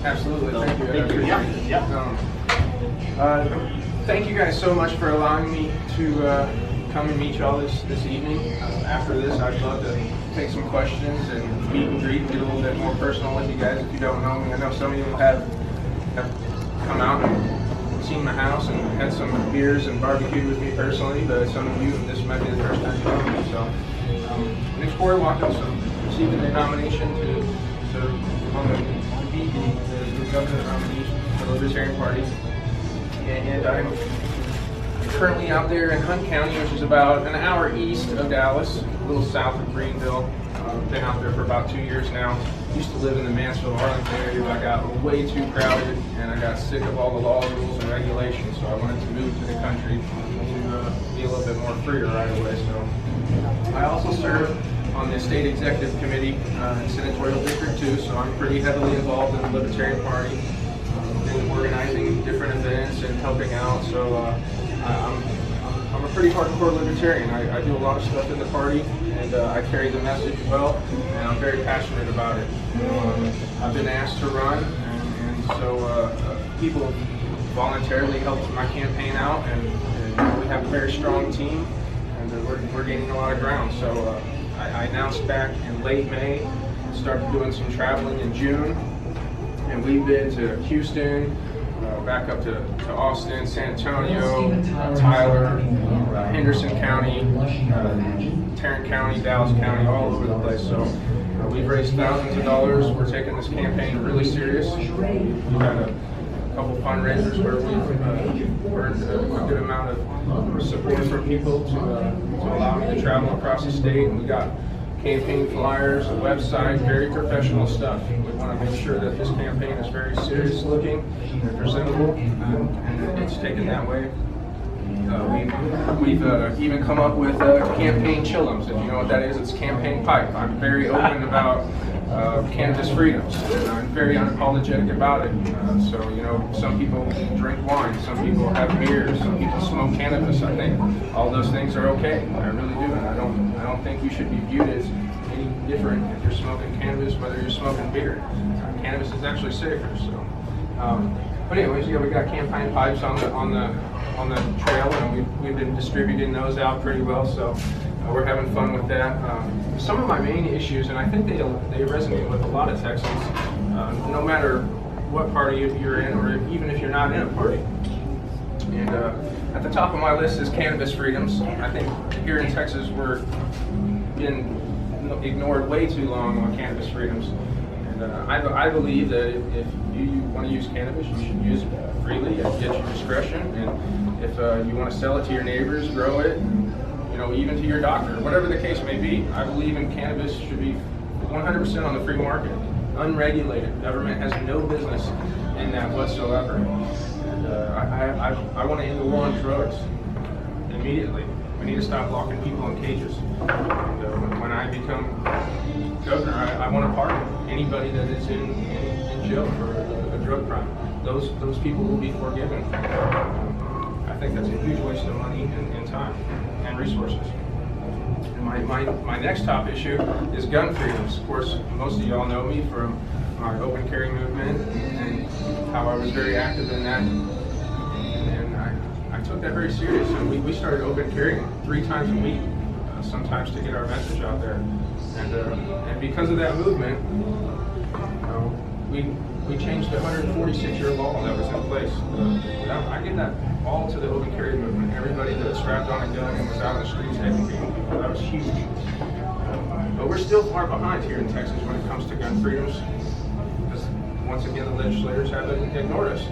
Absolutely, thank you. Thank you. Yeah. Thank you guys so much for allowing me to come and meet y'all this evening. After this, I'd love to take some questions and meet and greet, get a little bit more personal with you guys if you don't know me. I know some of you have come out and seen my house and had some beers and barbecued with me personally, but some of you, this might be the first time you know me. So, my name's Kory Watkins. I'm receiving the nomination to be the governor nominee for the Libertarian Party. And I'm currently out there in Hunt County, which is about an hour east of Dallas, a little south of Greenville. Been out there for about 2 years now. Used to live in the Mansfield, Arlington area, but I got way too crowded and I got sick of all the laws, rules, and regulations, so I wanted to move to the country to be a little bit more freer right away. So I also serve on the state executive committee in senatorial district 2, so I'm pretty heavily involved in the Libertarian Party, in organizing different events and helping out. So I'm a pretty hardcore libertarian. I do a lot of stuff in the party, and I carry the message well, and I'm very passionate about it. I've been asked to run, and so people voluntarily helped my campaign out, and we have a very strong team, and we're gaining a lot of ground. So I announced back in late May, started doing some traveling in June, and we've been to Houston, back up to Austin, San Antonio, Tyler, Henderson County, Tarrant County, Dallas County, all over the place. So we've raised thousands of dollars. We're taking this campaign really serious. We've had a couple fundraisers where we've earned a good amount of support from people to allow me to travel across the state. And we got campaign flyers, a website, very professional stuff. We want to make sure that this campaign is very serious looking and presentable, and it's taken that way. We've even come up with campaign chillums. If you know what that is, it's campaign pipe. I'm very open about cannabis freedoms, and I'm very unapologetic about it. So, you know, some people drink wine, some people have beer, some people smoke cannabis. I think all those things are okay. I really do, and I don't think you should be viewed as any different if you're smoking cannabis, whether you're smoking beer. Cannabis is actually safer. So, but anyways, yeah, we got campaign pipes on the trail, and we've been distributing those out pretty well. So. We're having fun with that. Some of my main issues, and I think they resonate with a lot of Texans, no matter what party you're in, or even if you're not in a party. And at the top of my list is cannabis freedoms. I think here in Texas we're been ignored way too long on cannabis freedoms. And I believe that if you want to use cannabis, you should use it freely at your discretion. And if you want to sell it to your neighbors, grow it, you know, even to your doctor, whatever the case may be. I believe in cannabis should be 100% on the free market, unregulated. Government has no business in that whatsoever. And I want to end the war on drugs immediately. We need to stop locking people in cages. And when I become governor, I want to pardon anybody that is in jail for a drug crime. Those people will be forgiven. I think that's a huge waste of money and time and resources. And my next top issue is gun freedoms. Of course, most of y'all know me from my open carry movement and how I was very active in that. And I took that very serious. And we started open carrying 3 times a week, sometimes to get our message out there. And because of that movement, we changed the 146-year law that was in place. I give that all to the open carry movement. Everybody that strapped on a gun and was out in the streets educating people, that was huge. But we're still far behind here in Texas when it comes to gun freedoms, because once again the legislators haven't ignored us.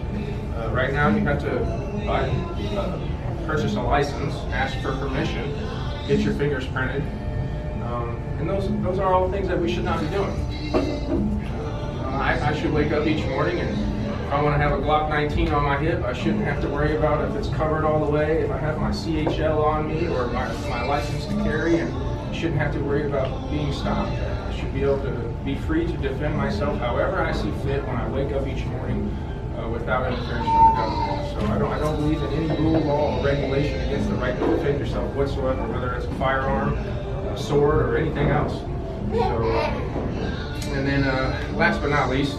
Right now you have to purchase a license, ask for permission, get your fingers printed, and those are all things that we should not be doing. I should wake up each morning, and if I want to have a Glock 19 on my hip, I shouldn't have to worry about if it's covered all the way, if I have my CHL on me or my license to carry, and I shouldn't have to worry about being stopped. I should be able to be free to defend myself however I see fit when I wake up each morning without interference from the government. So I don't believe in any rule, law, or regulation against the right to defend yourself whatsoever, whether it's a firearm, a sword, or anything else. So, and then last but not least,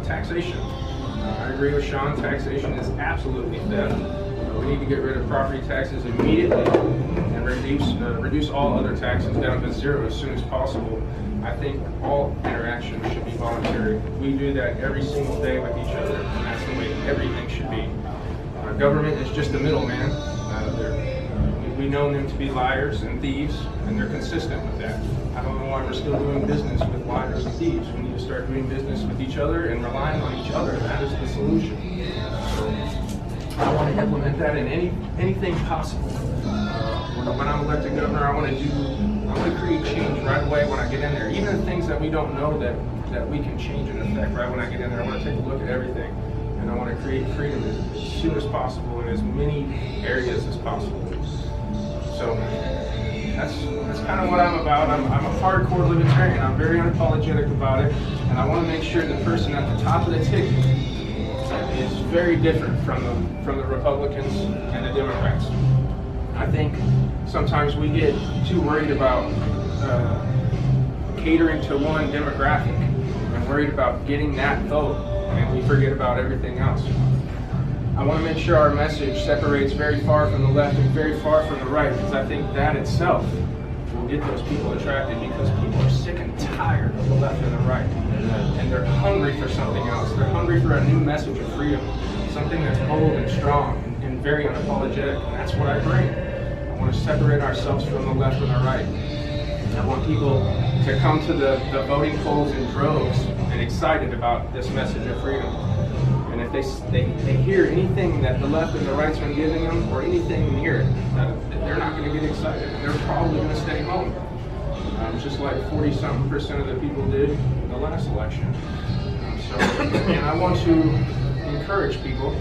taxation. I agree with Sean, taxation is absolutely theft. We need to get rid of property taxes immediately and reduce all other taxes down to zero as soon as possible. I think all interactions should be voluntary. We do that every single day with each other, and that's the way everything should be. Government is just a middleman. We know them to be liars and thieves, and they're consistent with that. I don't know why we're still doing business with liars and thieves. We need to start doing business with each other and relying on each other. That is the solution. So I want to implement that in anything possible. When I'm elected governor, I want to create change right away when I get in there. Even the things that we don't know that we can change and affect right when I get in there. I want to take a look at everything, and I want to create freedom as soon as possible in as many areas as possible. So that's kind of what I'm about. I'm a hardcore libertarian. I'm very unapologetic about it, and I want to make sure the person at the top of the ticket is very different from the Republicans and the Democrats. I think sometimes we get too worried about catering to one demographic and worried about getting that vote, and we forget about everything else. I want to make sure our message separates very far from the left and very far from the right, because I think that itself will get those people attracted, because people are sick and tired of the left and the right, and they're hungry for something else. They're hungry for a new message of freedom, something that's bold and strong and very unapologetic, and that's what I bring. I want to separate ourselves from the left and the right. I want people to come to the voting polls in droves and excited about this message of freedom. And if they hear anything that the left and the right's been giving them, or anything near it, they're not going to get excited. They're probably going to stay home, just like 40-something% of the people did in the last election. And I want to encourage people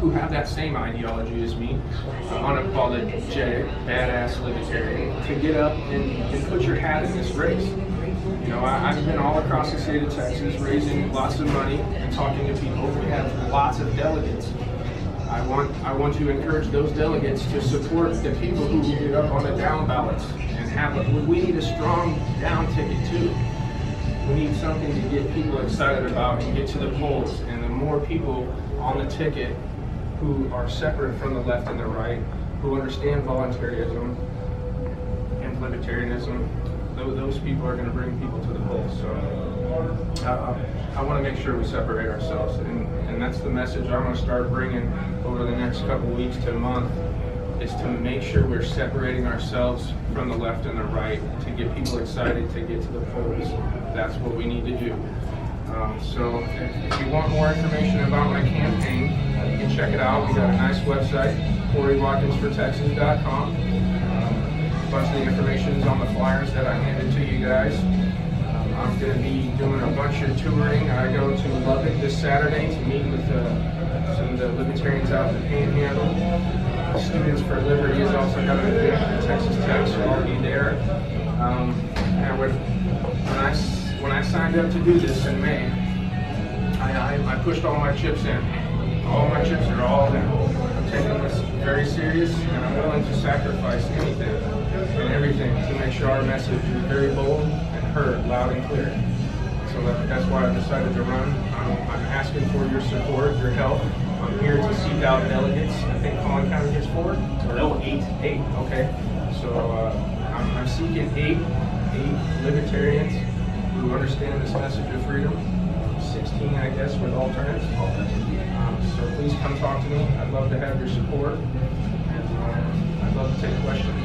who have that same ideology as me, unapologetic, badass libertarian, to get up and put your hat in this race. You know, I've been all across the state of Texas raising lots of money and talking to people. We have lots of delegates. I want to encourage those delegates to support the people who get up on the down ballots and we need a strong down ticket too. We need something to get people excited about and get to the polls. And the more people on the ticket who are separate from the left and the right, who understand voluntarism and libertarianism, those people are going to bring people to the polls. So I want to make sure we separate ourselves, and that's the message I'm going to start bringing over the next couple weeks to a month, is to make sure we're separating ourselves from the left and the right to get people excited to get to the polls. That's what we need to do. So if you want more information about my campaign, you can check it out. We got a nice website, KoryWatkinsForTexas.com. A bunch of the information is on the flyers that I handed to you guys. I'm going to be doing a bunch of touring. I go to Lubbock this Saturday to meet with some of the libertarians out in the Panhandle. Students for Liberty has also got an event at Texas Tech, so I'll be there. And when I signed up to do this in May, I pushed all my chips in. All my chips are all in. I'm taking this very serious, and I'm willing to sacrifice anything and everything to make sure our message is very bold and heard loud and clear. So that's why I decided to run. I'm asking for your support, your help. I'm here to seek out delegates. I think Collin County gets 4? No, 8. 8, okay. So I'm seeking eight libertarians who understand this message of freedom. 16, I guess, with alternates. So please come talk to me. I'd love to have your support, and I'd love to take questions.